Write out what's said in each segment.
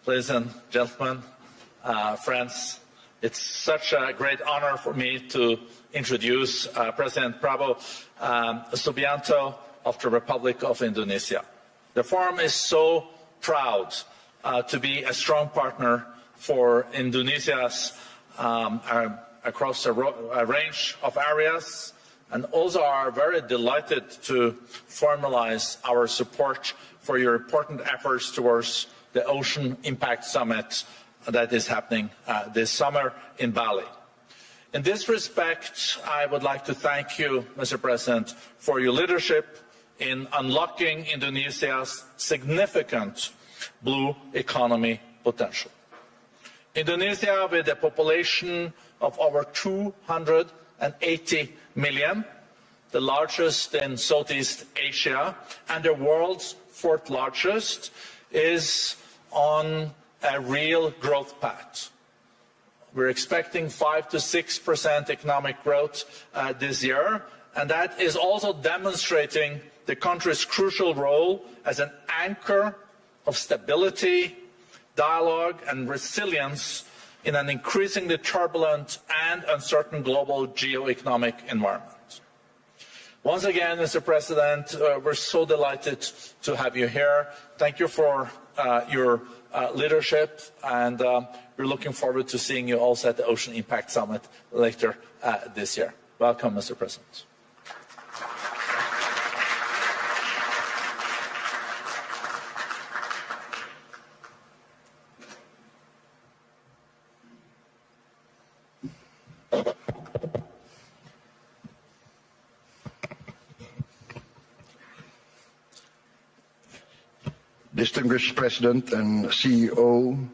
ladies and gentlemen, friends, it's such a great honor for me to introduce President Prabowo Subianto of the Republic of Indonesia. The Forum is so proud to be a strong partner for Indonesia's across a range of areas, and also are very delighted to formalize our support for your important efforts towards the Ocean Impact Summit that is happening this summer in Bali. In this respect, I would like to thank you, Mr. President, for your leadership in unlocking Indonesia's significant blue economy potential. Indonesia, with a population of over 280 million, the largest in Southeast Asia and the world's fourth largest, is on a real growth path. We're expecting 5 to 6% economic growth this year, and that is also demonstrating the country's crucial role as an anchor of stability, dialogue, and resilience in an increasingly turbulent and uncertain global geo-economic environment. Once again, Mr. President, we're so delighted to have you here. Thank you for your leadership, and we're looking forward to seeing you also at the Ocean Impact Summit later this year. Welcome, Mr. President. Distinguished President and CEO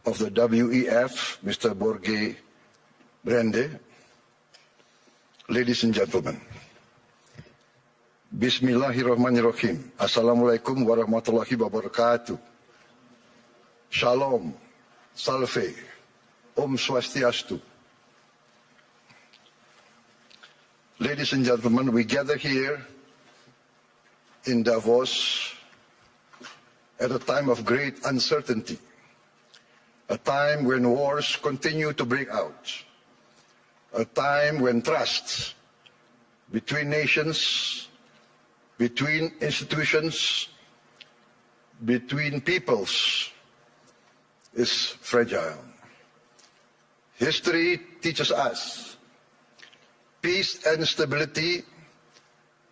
of the WEF, Mr. Borge Brande, ladies and gentlemen, Bismillahirrahmanirrahim. Assalamualaikum warahmatullahi wabarakatuh. Shalom, Salve, Om Swastiastu. Ladies and gentlemen, we gather here in Davos at a time of great uncertainty, a time when wars continue to break out, a time when trust between nations, between institutions, between peoples is fragile. History teaches us peace and stability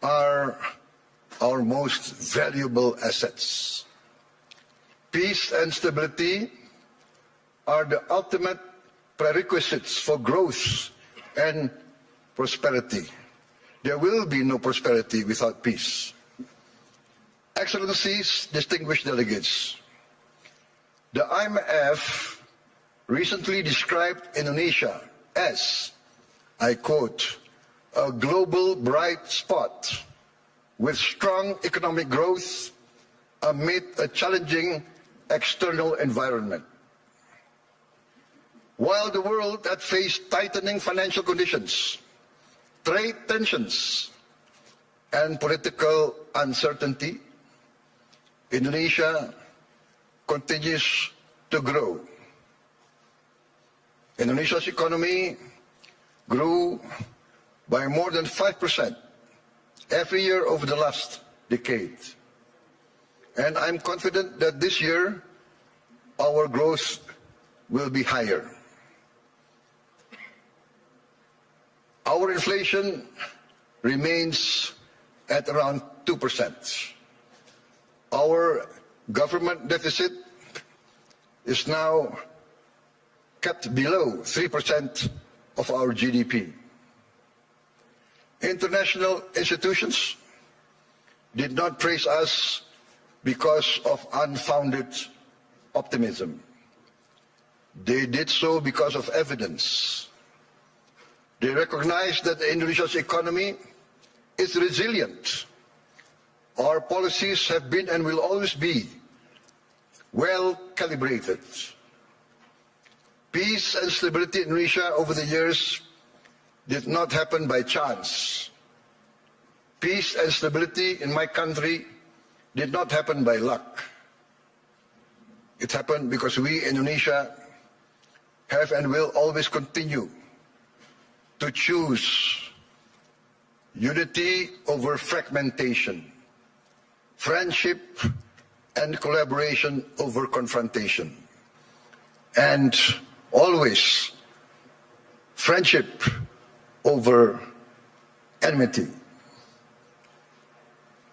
are our most valuable assets. Peace and stability are the ultimate prerequisites for growth and prosperity. There will be no prosperity without peace. Excellencies, distinguished delegates, the IMF recently described Indonesia as, I quote, a global bright spot with strong economic growth amid a challenging external environment. While the world had faced tightening financial conditions, trade tensions, and political uncertainty, Indonesia continues to grow. Indonesia's economy grew by more than 5% every year over the last decade. And I'm confident that this year, our growth will be higher. Our inflation remains at around 2%. Our government deficit is now kept below 3% of our GDP. International institutions did not praise us because of unfounded optimism. They did so because of evidence. They recognize that Indonesia's economy is resilient. Our policies have been and will always be well calibrated. Peace and stability in Indonesia over the years did not happen by chance. Peace and stability in my country did not happen by luck. It happened because we, Indonesia, have and will always continue to choose unity over fragmentation, friendship and collaboration over confrontation, and always friendship over enmity.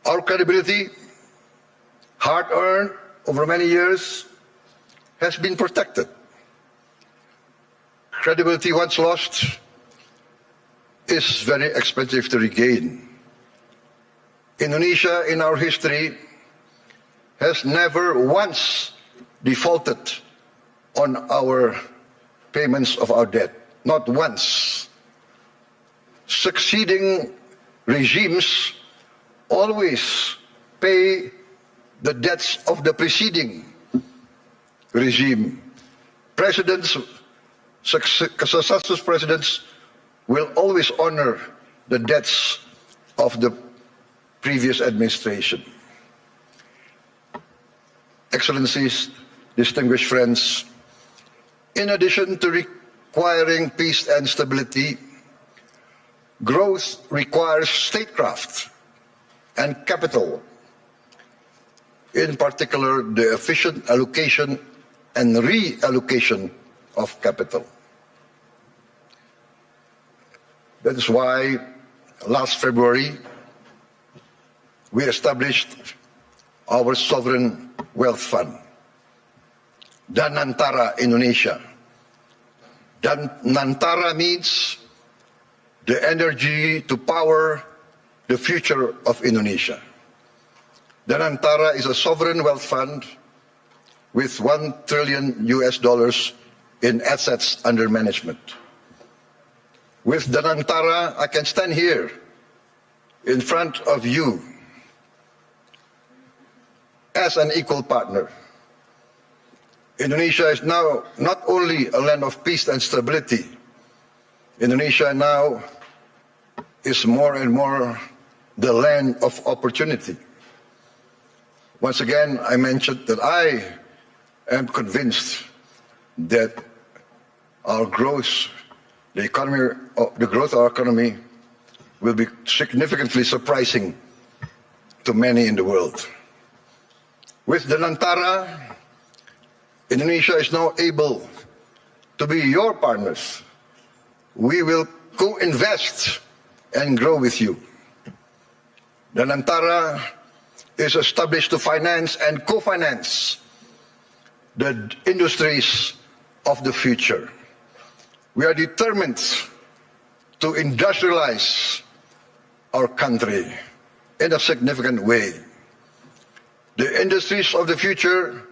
Our credibility, hard-earned over many years, has been protected. Credibility once lost is very expensive to regain. Indonesia, in our history, has never once defaulted on our payments of our debt. Not once. Succeeding regimes always pay the debts of the preceding regime. Presidents, successive presidents will always honor the debts of the previous administration. Excellencies, distinguished friends, in addition to requiring peace and stability, growth requires statecraft and capital, in particular the efficient allocation and reallocation of capital. That is why last February we established our sovereign wealth fund, Danantara Indonesia. Danantara means the energy to power the future of Indonesia. Danantara is a sovereign wealth fund with $1 trillion in assets under management. With Danantara, I can stand here in front of you as an equal partner. Indonesia is now not only a land of peace and stability. Indonesia now is more and more the land of opportunity. Once again, I mentioned that I am convinced that our growth, the growth of our economy will be significantly surprising to many in the world. With Danantara, Indonesia is now able to be your partners. We will co-invest and grow with you. Danantara is established to finance and co-finance the industries of the future. We are determined to industrialize our country in a significant way. The industries of the future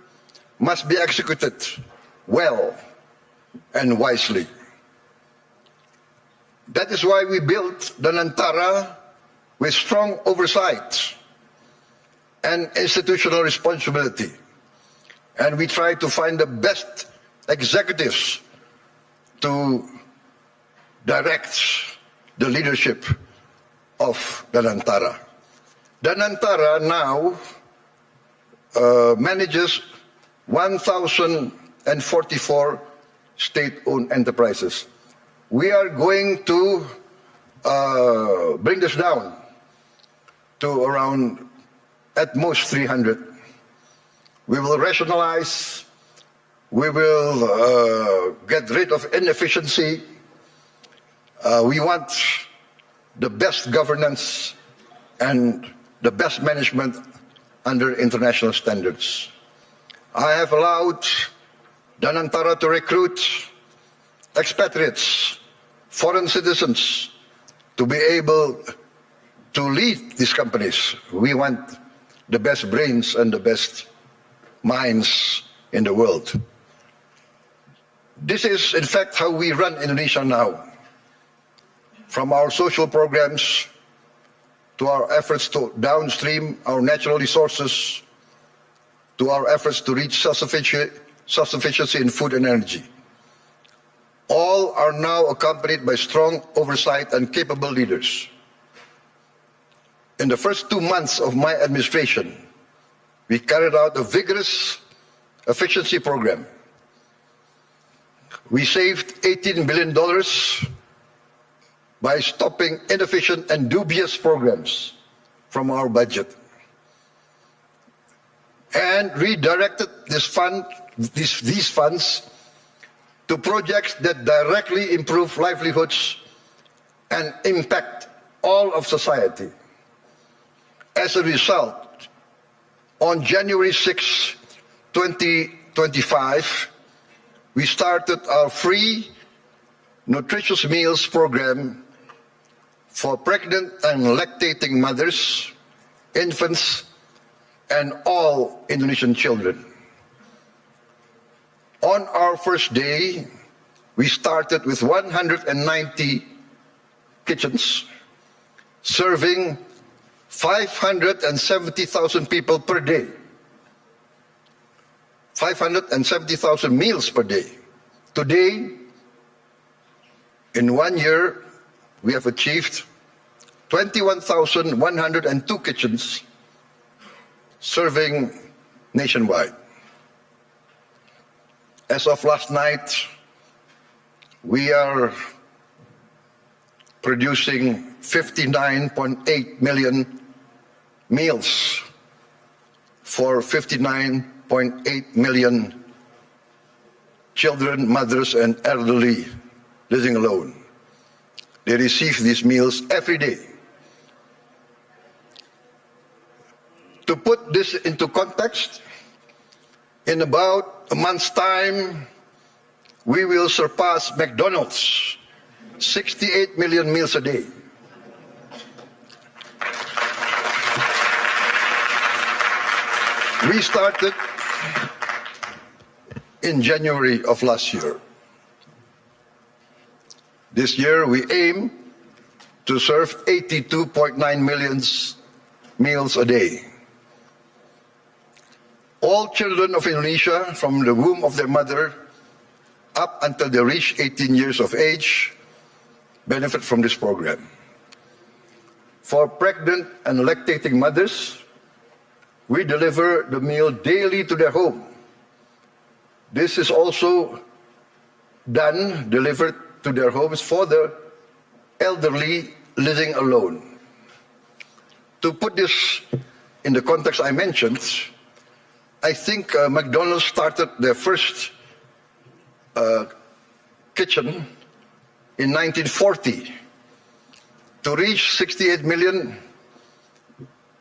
must be executed well and wisely. That is why we built Danantara with strong oversight and institutional responsibility. And we try to find the best executives to direct the leadership of Danantara. Danantara now manages 1,044 state-owned enterprises. We are going to bring this down to around at most 300. We will rationalize, we will get rid of inefficiency. We want the best governance and the best management under international standards. I have allowed Danantara to recruit expatriates, foreign citizens, to be able to lead these companies. We want the best brains and the best minds in the world. This is, in fact, how we run Indonesia now. From our social programs to our efforts to downstream our natural resources, to our efforts to reach self-sufficiency in food and energy. All are now accompanied by strong oversight and capable leaders. In the first 2 months of my administration, we carried out a vigorous efficiency program. We saved $18 billion by stopping inefficient and dubious programs from our budget, and redirected these funds to projects that directly improve livelihoods and impact all of society. As a result, on January 6, 2025, we started our free nutritious meals program for pregnant and lactating mothers, infants, and all Indonesian children. On our first day, we started with 190 kitchens, serving 570,000 people per day. 570,000 meals per day. Today, in 1 year, we have achieved 21,102 kitchens serving nationwide. As of last night, we are producing 59.8 million meals for 59.8 million children, mothers, and elderly living alone. They receive these meals every day. To put this into context, in about a month's time, we will surpass McDonald's, 68 million meals a day. We started in January of last year. This year, we aim to serve 82.9 million meals a day. All children of Indonesia, from the womb of their mother up until they reach 18 years of age, benefit from this program. For pregnant and lactating mothers, we deliver the meal daily to their home. This is also delivered to their homes for the elderly living alone. To put this in the context I mentioned, I think McDonald's started their first kitchen in 1940. To reach 68 million,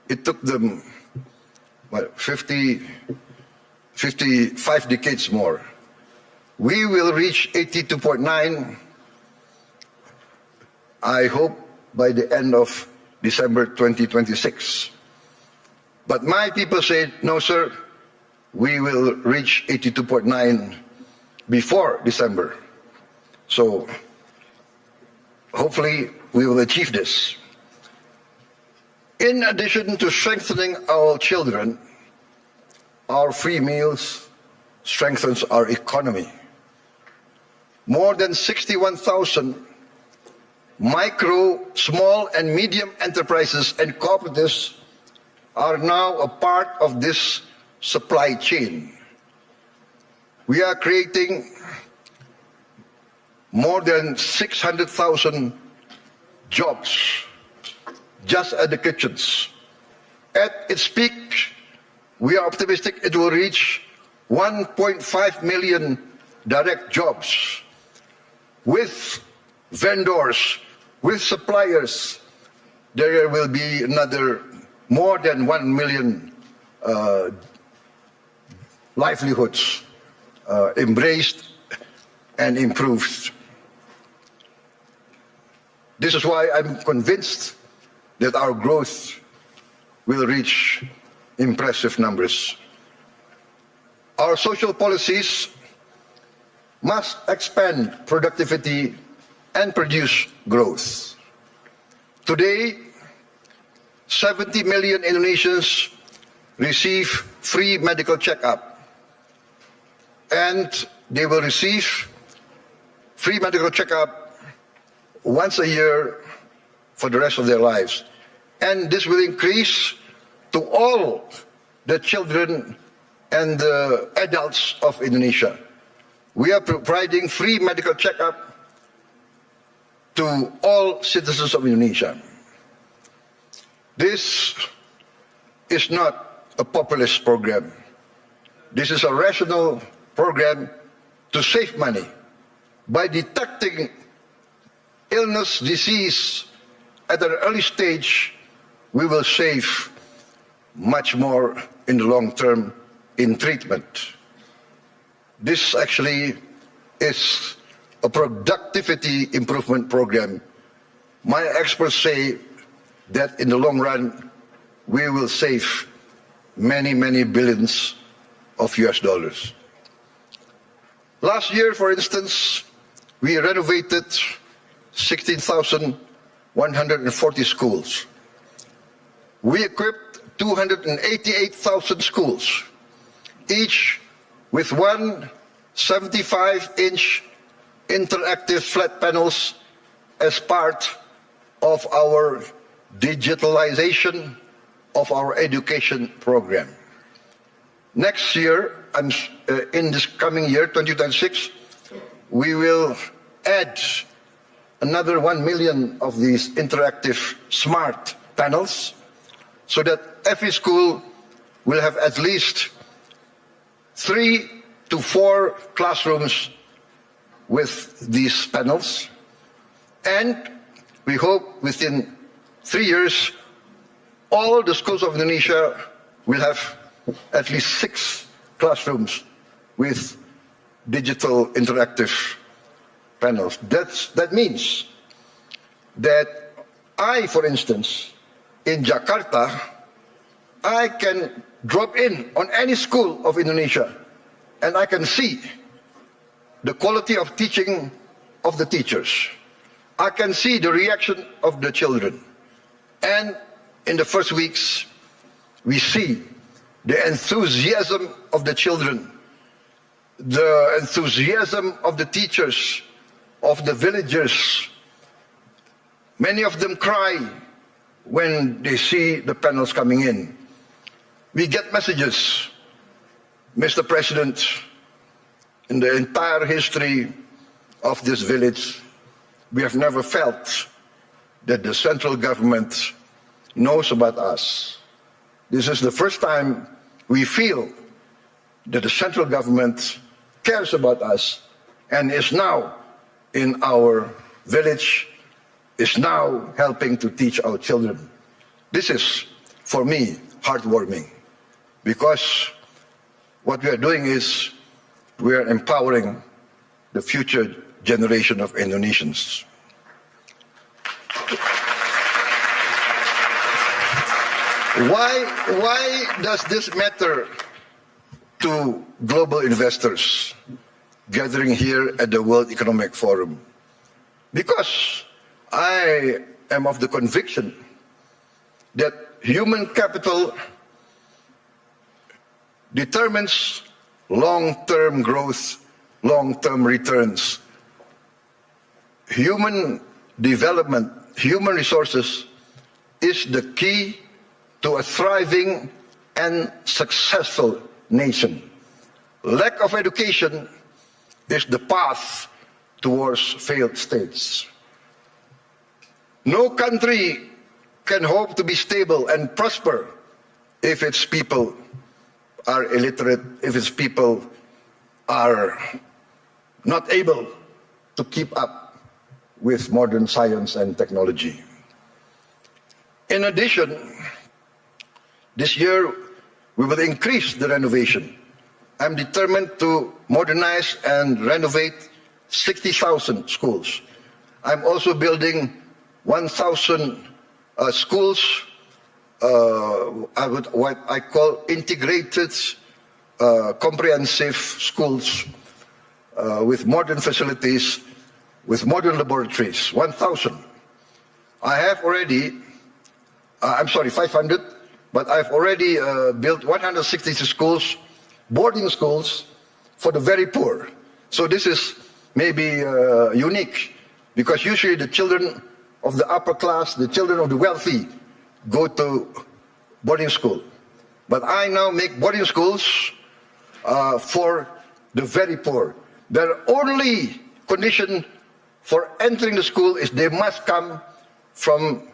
it took them 55 decades more. We will reach 82.9, I hope, by the end of December 2026. But my people say, no, sir, we will reach 82.9 before December. So hopefully we will achieve this. In addition to strengthening our children, our free meals strengthens our economy. More than 61,000 micro, small, and medium enterprises and cooperatives are now a part of this supply chain. We are creating more than 600,000 jobs just at the kitchens. At its peak, we are optimistic it will reach 1.5 million direct jobs with vendors, with suppliers. There will be another more than 1 million livelihoods embraced and improved. This is why I'm convinced that our growth will reach impressive numbers. Our social policies must expand productivity and produce growth. Today, 70 million Indonesians receive free medical checkup, and they will receive free medical checkup once a year for the rest of their lives. And this will increase to all the children and the adults of Indonesia. We are providing free medical checkup to all citizens of Indonesia. This is not a populist program. This is a rational program to save money. By detecting illness, disease at an early stage, we will save much more in the long term in treatment. This actually is a productivity improvement program. My experts say that in the long run, we will save many, many billions of US dollars. Last year, for instance, we renovated 16,140 schools. We equipped 288,000 schools, each with one 75-inch interactive flat panels as part of our digitalization of our education program. Next year, in this coming year, 2026, we will add another 1 million of these interactive smart panels so that every school will have at least 3 to 4 classrooms with these panels. And we hope within 3 years, all the schools of Indonesia will have at least 6 classrooms with digital interactive panels. That means that I, for instance, in Jakarta, I can drop in on any school of Indonesia and I can see the quality of teaching of the teachers. I can see the reaction of the children. And in the first weeks, we see the enthusiasm of the children, the enthusiasm of the teachers, of the villagers. Many of them cry when they see the panels coming in. We get messages, Mr. President, in the entire history of this village, we have never felt that the central government knows about us. This is the first time we feel that the central government cares about us and is now in our village, is now helping to teach our children. This is, for me, heartwarming, because what we are doing is we are empowering the future generation of Indonesians. Why does this matter to global investors gathering here at the World Economic Forum? Because I am of the conviction that human capital determines long-term growth, long-term returns. Human development, human resources is the key to a thriving and successful nation. Lack of education is the path towards failed states. No country can hope to be stable and prosper if its people are illiterate, if its people are not able to keep up with modern science and technology. In addition, this year we will increase the renovation. I'm determined to modernize and renovate 60,000 schools. I'm also building 1,000 schools, what I call integrated, comprehensive schools with modern facilities, with modern laboratories, 1,000. I have already, 500, but I've already built 160 schools, boarding schools for the very poor. So this is maybe unique, because usually the children of the upper class, the children of the wealthy, go to boarding school. But I now make boarding schools for the very poor. Their only condition for entering the school is they must come from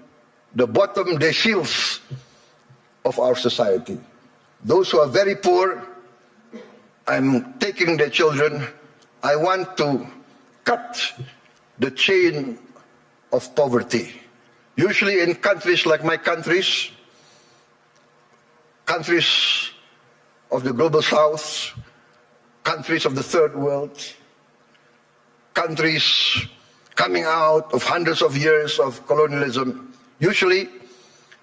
the bottom deciles of our society. Those who are very poor, I'm taking their children. I want to cut the chain of poverty. Usually in countries like my countries of the global south, countries of the third world, countries coming out of hundreds of years of colonialism, usually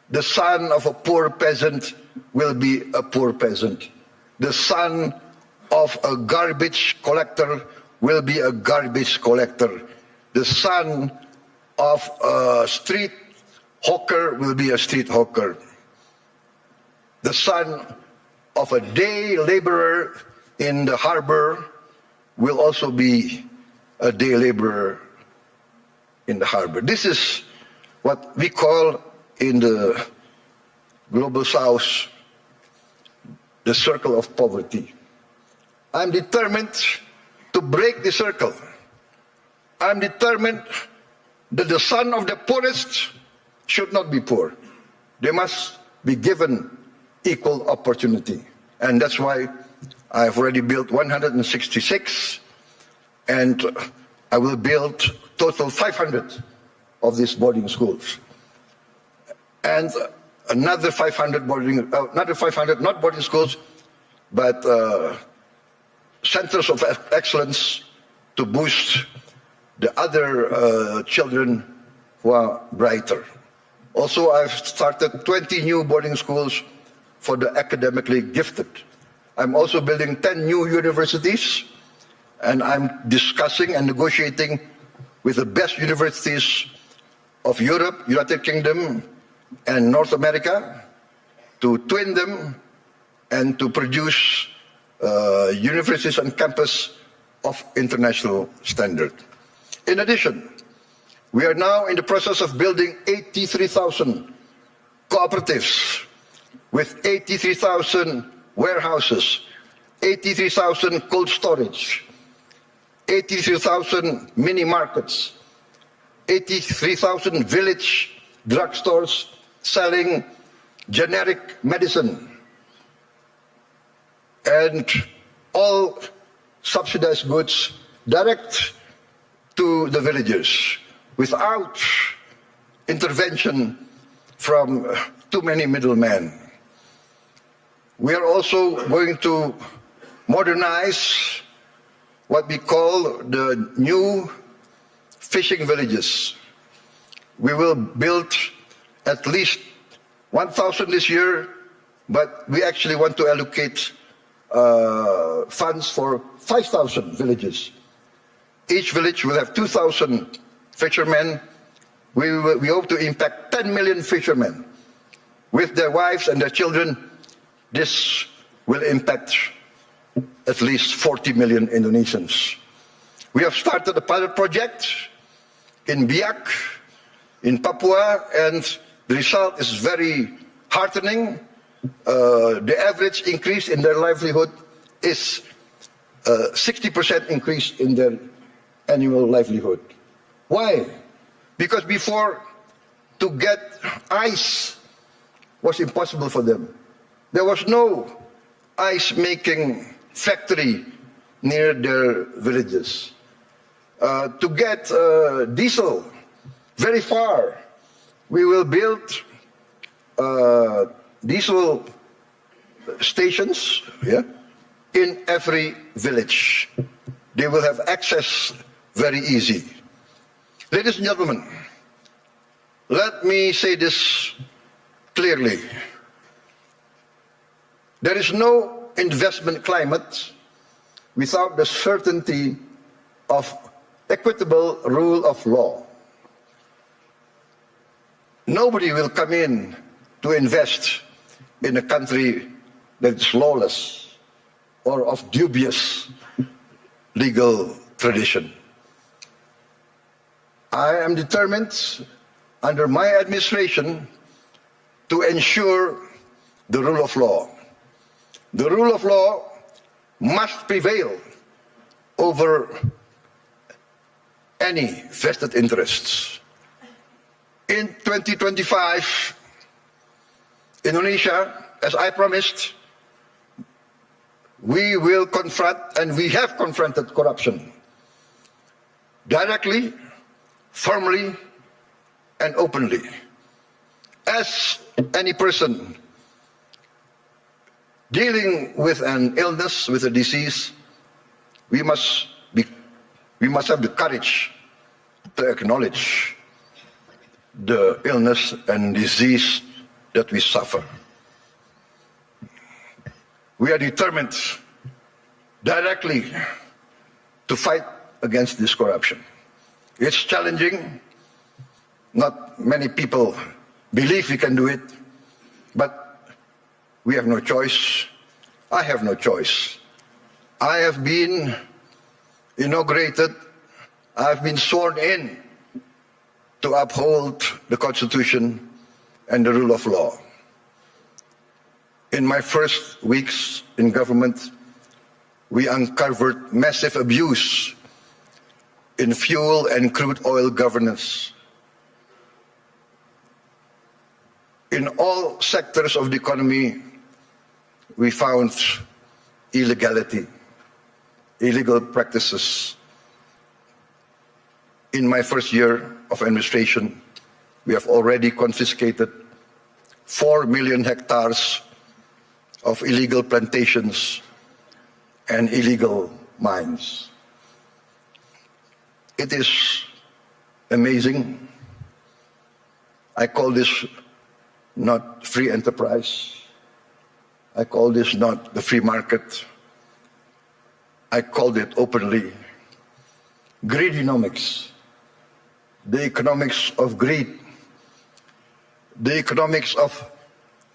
the son of a poor peasant will be a poor peasant. The son of a garbage collector will be a garbage collector. The son of a street hawker will be a street hawker. The son of a day laborer in the harbor will also be a day laborer in the harbor. This is what we call in the global south the circle of poverty. I'm determined to break the circle. I'm determined that the son of the poorest should not be poor. They must be given equal opportunity. And that's why I've already built 166, and I will build total 500 of these boarding schools. And another 500 not boarding schools, but centers of excellence to boost the other children who are brighter. Also, I've started 20 new boarding schools for the academically gifted. I'm also building 10 new universities, and I'm discussing and negotiating with the best universities of Europe, United Kingdom, and North America to twin them and to produce universities and campus of international standard. In addition, we are now in the process of building 83,000 cooperatives with 83,000 warehouses, 83,000 cold storage, 83,000 mini markets, 83,000 village drugstores selling generic medicine, and all subsidized goods direct to the villagers without intervention from too many middlemen. We are also going to modernize what we call the new fishing villages. We will build at least 1,000 this year, but we actually want to allocate funds for 5,000 villages. Each village will have 2,000 fishermen. We hope to impact 10 million fishermen with their wives and their children. This will impact at least 40 million Indonesians. We have started a pilot project in Biak, in Papua, and the result is very heartening. The average increase in their livelihood is 60% increase in their annual livelihood. Why? Because before, to get ice was impossible for them. There was no ice-making factory near their villages. To get diesel very far, we will build diesel stations in every village. They will have access very easy. Ladies and gentlemen, let me say this clearly. There is no investment climate without the certainty of equitable rule of law. Nobody will come in to invest in a country that is lawless or of dubious legal tradition. I am determined under my administration to ensure the rule of law. The rule of law must prevail over any vested interests. In 2025, Indonesia, as I promised, we will confront, and we have confronted corruption directly, firmly, and openly. As any person dealing with an illness, with a disease, we must have the courage to acknowledge the illness and disease that we suffer. We are determined directly to fight against this corruption. It's challenging. Not many people believe we can do it, but we have no choice. I have no choice. I have been inaugurated, I have been sworn in to uphold the Constitution and the rule of law. In my first weeks in government, we uncovered massive abuse in fuel and crude oil governance. In all sectors of the economy, we found illegality, illegal practices. In my first year of administration, we have already confiscated 4 million hectares of illegal plantations and illegal mines. It is amazing. I call this not free enterprise. I call this not the free market. I called it openly greedonomics, the economics of greed, the economics of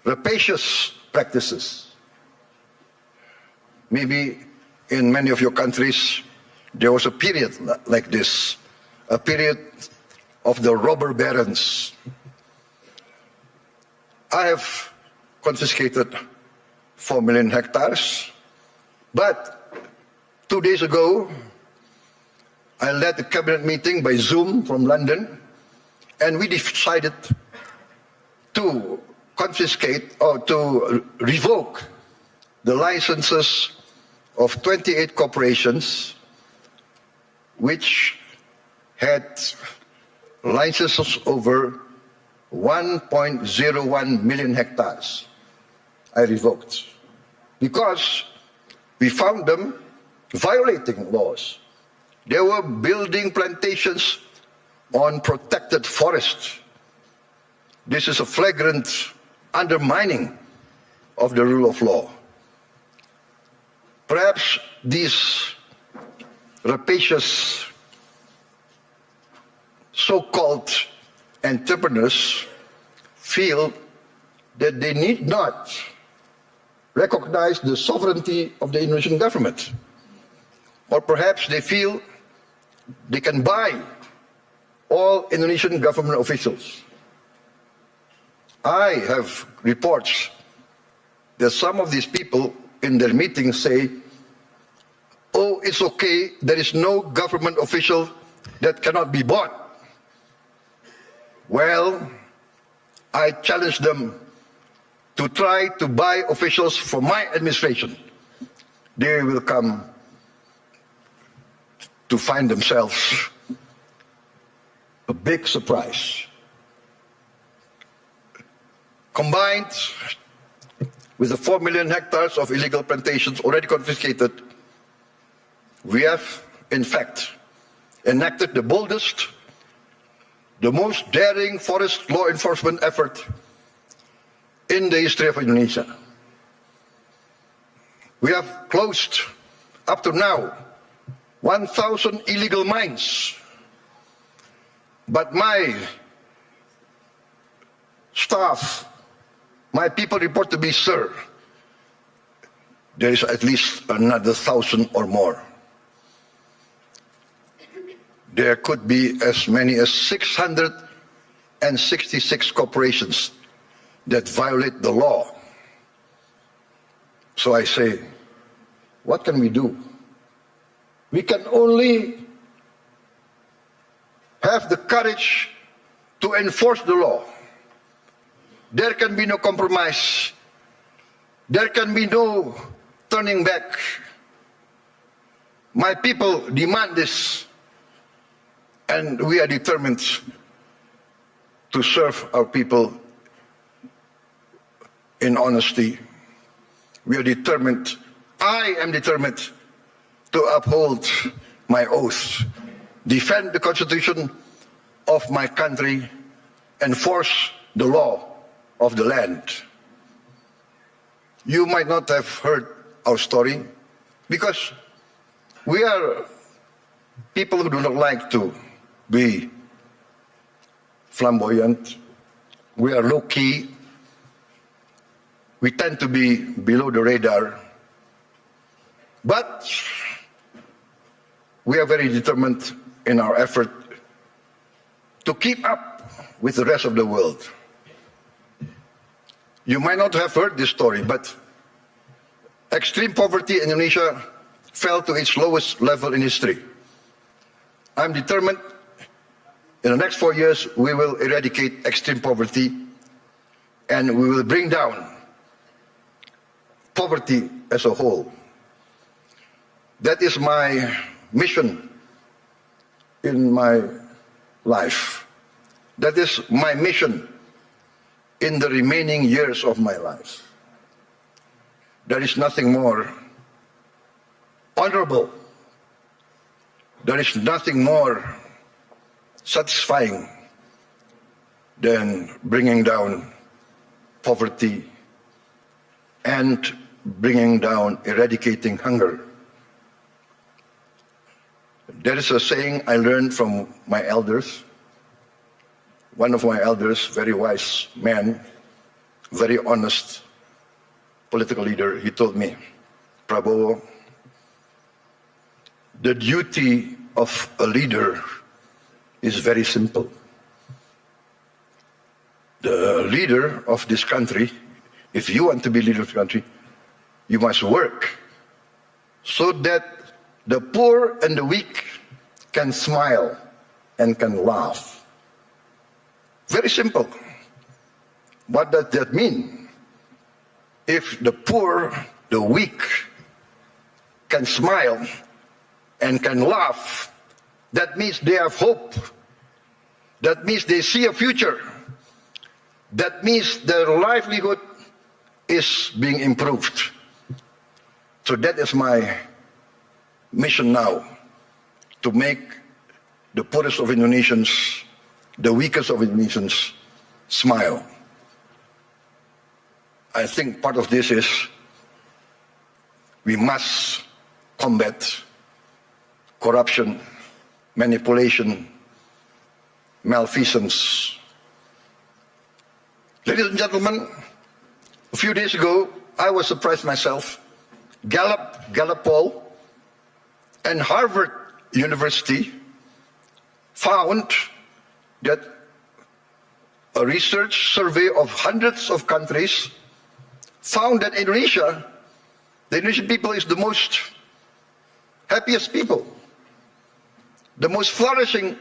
rapacious practices. Maybe in many of your countries, there was a period like this, a period of the robber barons. I have confiscated 4 million hectares, but 2 days ago, I led a cabinet meeting by Zoom from London, and we decided to confiscate or to revoke the licenses of 28 corporations which had licenses over 1.01 million hectares. I revoked because we found them violating laws. They were building plantations on protected forests. This is a flagrant undermining of the rule of law. Perhaps these rapacious so-called entrepreneurs feel that they need not recognize the sovereignty of the Indonesian government. Or perhaps they feel they can buy all Indonesian government officials. I have reports that some of these people in their meetings say, oh, it's okay, there is no government official that cannot be bought. Well, I challenge them to try to buy officials for my administration. They will come to find themselves a big surprise. Combined with the 4 million hectares of illegal plantations already confiscated, we have, in fact, enacted the boldest, the most daring forest law enforcement effort in the history of Indonesia. We have closed, up to now, 1,000 illegal mines. But my staff, my people report to me, sir, there is at least another 1,000 or more. There could be as many as 666 corporations that violate the law. So I say, what can we do? We can only have the courage to enforce the law. There can be no compromise. There can be no turning back. My people demand this, and we are determined to serve our people in honesty. We are determined, I am determined to uphold my oath, defend the Constitution of my country, enforce the law of the land. You might not have heard our story because we are people who do not like to be flamboyant. We are low-key. We tend to be below the radar. But we are very determined in our effort to keep up with the rest of the world. You might not have heard this story, but extreme poverty in Indonesia fell to its lowest level in history. I'm determined in the next 4 years we will eradicate extreme poverty and we will bring down poverty as a whole. That is my mission in my life. That is my mission in the remaining years of my life. There is nothing more honorable. There is nothing more satisfying than bringing down poverty and bringing down, eradicating hunger. There is a saying I learned from my elders. One of my elders, very wise man, very honest political leader, he told me, Prabowo, the duty of a leader is very simple. The leader of this country, if you want to be leader of the country, you must work so that the poor and the weak can smile and can laugh. Very simple. What does that mean? If the poor, the weak, can smile and can laugh, that means they have hope. That means they see a future. That means their livelihood is being improved. So that is my mission now, to make the poorest of Indonesians, the weakest of Indonesians, smile. I think part of this is we must combat corruption, manipulation, malfeasance. Ladies and gentlemen, a few days ago, I was surprised myself. Gallup poll and Harvard University found that a research survey of hundreds of countries found that Indonesia, the Indonesian people, is the most happiest people, the most flourishing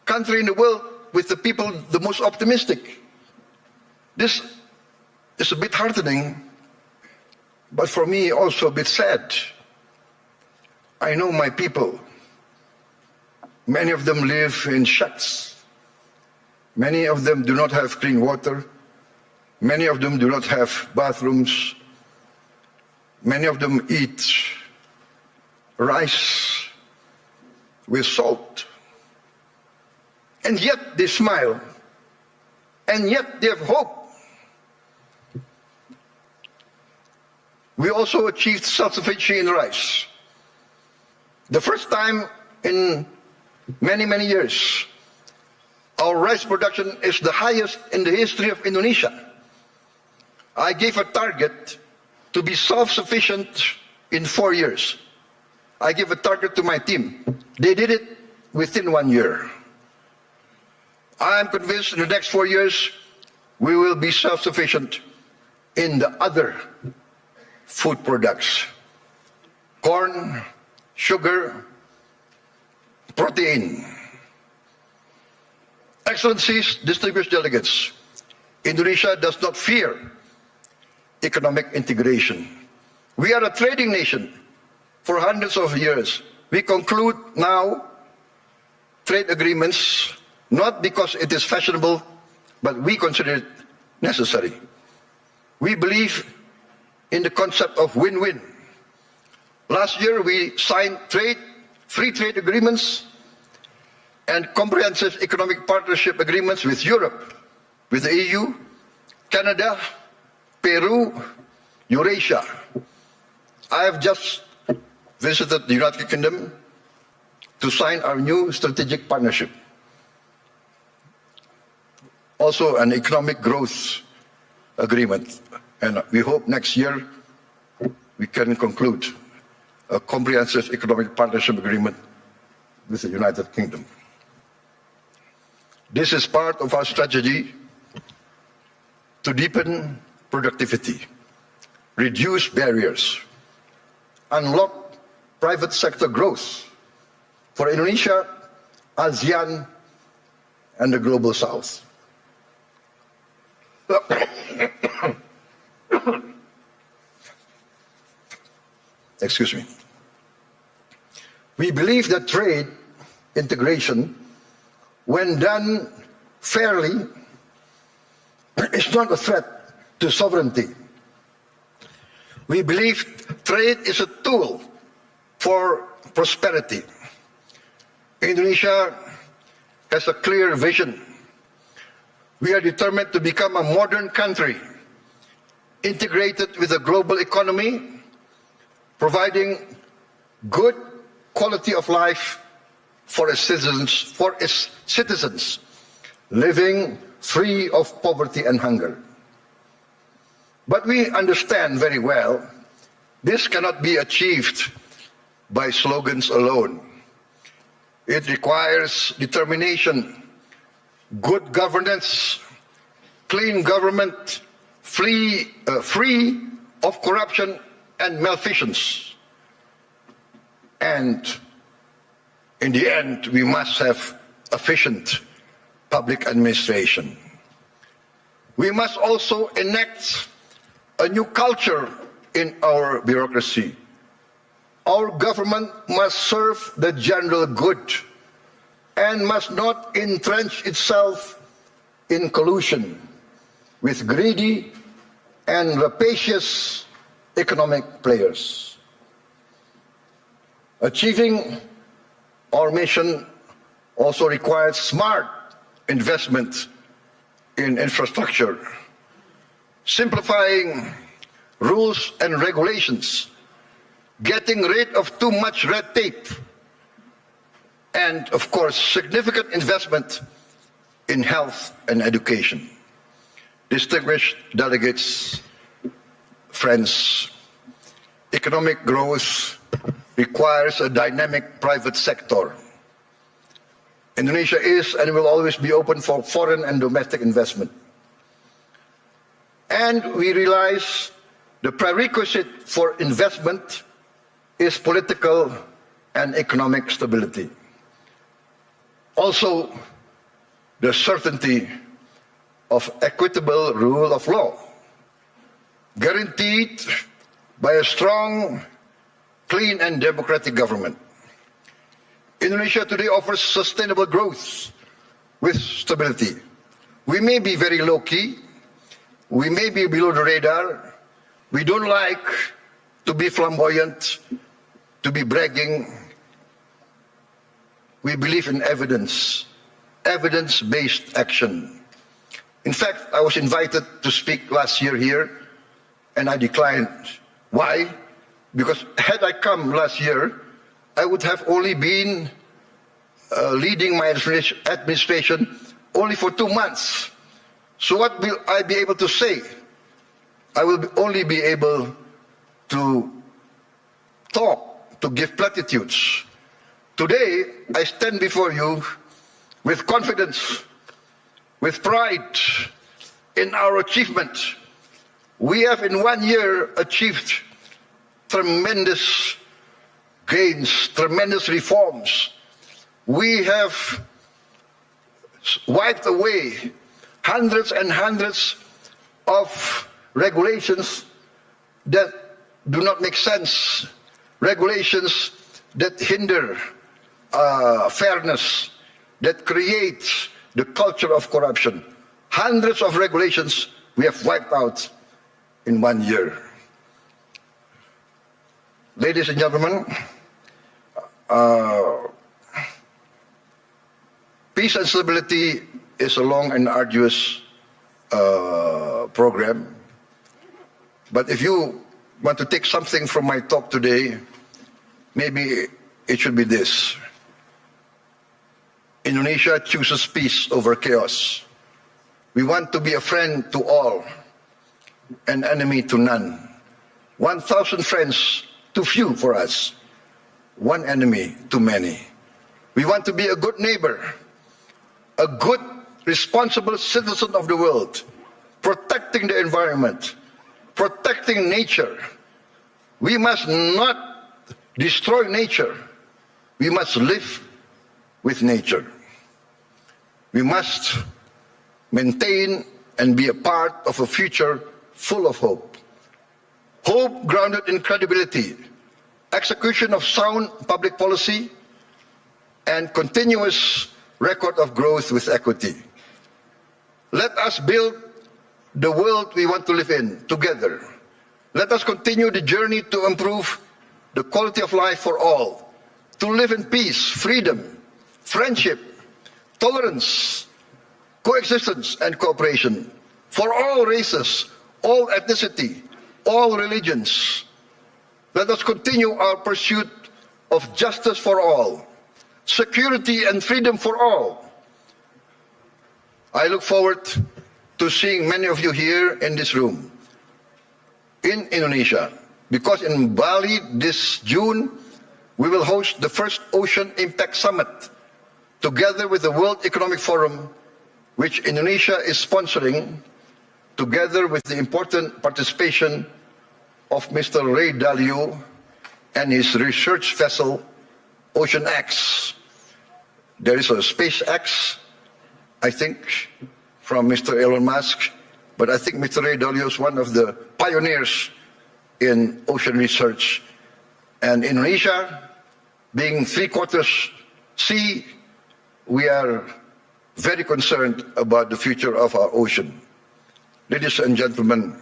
country in the world, with the people the most optimistic. This is a bit heartening, but for me also a bit sad. I know my people. Many of them live in shacks. Many of them do not have clean water. Many of them do not have bathrooms. Many of them eat rice with salt. And yet they smile. And yet they have hope. We also achieved self-sufficiency in rice. The first time in many, many years, our rice production is the highest in the history of Indonesia. I gave a target to be self-sufficient in 4 years. I gave a target to my team. They did it within 1 year. I am convinced in the next 4 years, we will be self-sufficient in the other food products. corn, sugar, protein. Excellencies, distinguished delegates, Indonesia does not fear economic integration. We are a trading nation for hundreds of years. We conclude now trade agreements not because it is fashionable, but we consider it necessary. We believe in the concept of win-win. Last year we signed free trade agreements and comprehensive economic partnership agreements with Europe, with the EU, Canada, Peru, Eurasia. I have just visited the United Kingdom to sign our new strategic partnership. Also an economic growth agreement. And we hope next year we can conclude a comprehensive economic partnership agreement with the United Kingdom. This is part of our strategy to deepen productivity, reduce barriers, unlock private sector growth for Indonesia, ASEAN, and the Global South. Excuse me. We believe that trade integration, when done fairly, is not a threat to sovereignty. We believe trade is a tool for prosperity. Indonesia has a clear vision. We are determined to become a modern country, integrated with a global economy, providing good quality of life for its citizens, living free of poverty and hunger. But we understand very well this cannot be achieved by slogans alone. It requires determination, good governance, clean government, free of corruption and malfeasance. And in the end, we must have efficient public administration. We must also enact a new culture in our bureaucracy. Our government must serve the general good and must not entrench itself in collusion with greedy and rapacious economic players. Achieving our mission also requires smart investment in infrastructure, simplifying rules and regulations, getting rid of too much red tape, and of course, significant investment in health and education. Distinguished delegates, friends, economic growth requires a dynamic private sector. Indonesia is and will always be open for foreign and domestic investment. And we realize the prerequisite for investment is political and economic stability. Also, the certainty of equitable rule of law, guaranteed by a strong, clean and democratic government. Indonesia today offers sustainable growth with stability. We may be very low-key, we may be below the radar, we don't like to be flamboyant, to be bragging. We believe in evidence, evidence-based action. In fact, I was invited to speak last year here, and I declined. Why? Because had I come last year, I would have only been leading my administration only for 2 months. So what will I be able to say? I will only be able to talk, to give platitudes. Today, I stand before you with confidence, with pride in our achievement. We have in 1 year achieved tremendous gains, tremendous reforms. We have wiped away hundreds and hundreds of regulations that do not make sense, regulations that hinder fairness, that create the culture of corruption. Hundreds of regulations we have wiped out in 1 year. Ladies and gentlemen, peace and stability is a long and arduous program. But if you want to take something from my talk today, maybe it should be this. Indonesia chooses peace over chaos. We want to be a friend to all, an enemy to none. 1,000 friends too few for us, one enemy too many. We want to be a good neighbor, a good, responsible citizen of the world, protecting the environment, protecting nature. We must not destroy nature. We must live with nature. We must maintain and be a part of a future full of hope. Hope grounded in credibility, execution of sound public policy, and continuous record of growth with equity. Let us build the world we want to live in together. Let us continue the journey to improve the quality of life for all, to live in peace, freedom, friendship, tolerance, coexistence, and cooperation for all races, all ethnicity, all religions. Let us continue our pursuit of justice for all, security and freedom for all. I look forward to seeing many of you here in this room, in Indonesia, because in Bali this June, we will host the first Ocean Impact Summit, together with the World Economic Forum, which Indonesia is sponsoring, together with the important participation of Mr. Ray Dalio and his research vessel, Ocean X. There is a SpaceX, I think, from Mr. Elon Musk, but I think Mr. Ray Dalio is one of the pioneers in ocean research. And Indonesia, being 3/4 sea, we are very concerned about the future of our ocean. Ladies and gentlemen,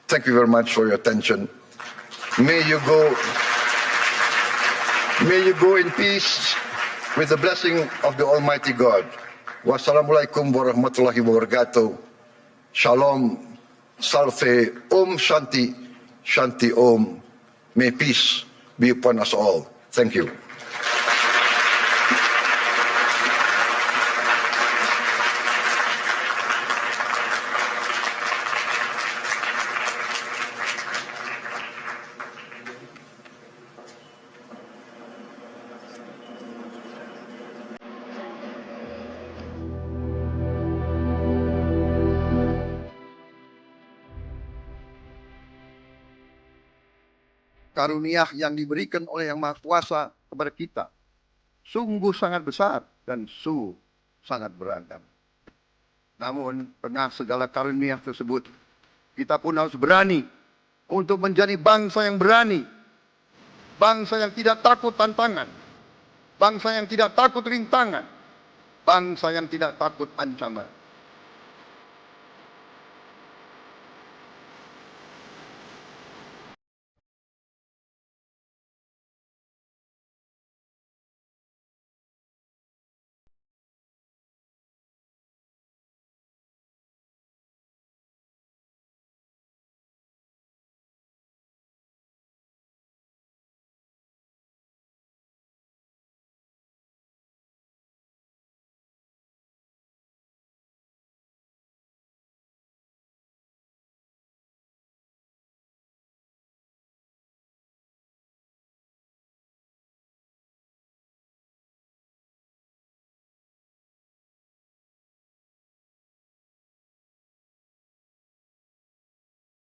thank you very much for your attention. May you go in peace with the blessing of the Almighty God. Wassalamualaikum warahmatullahi wabarakatuh. Shalom, salve, Om Shanti, Shanti Om. May peace be upon us all. Thank you. Karunia yang diberikan oleh Yang Maha Kuasa kepada kita sungguh sangat besar dan sungguh sangat beragam. Namun, tengah segala karunia tersebut, kita pun harus berani untuk menjadi bangsa yang berani, bangsa yang tidak takut tantangan, bangsa yang tidak takut rintangan, bangsa yang tidak takut ancaman.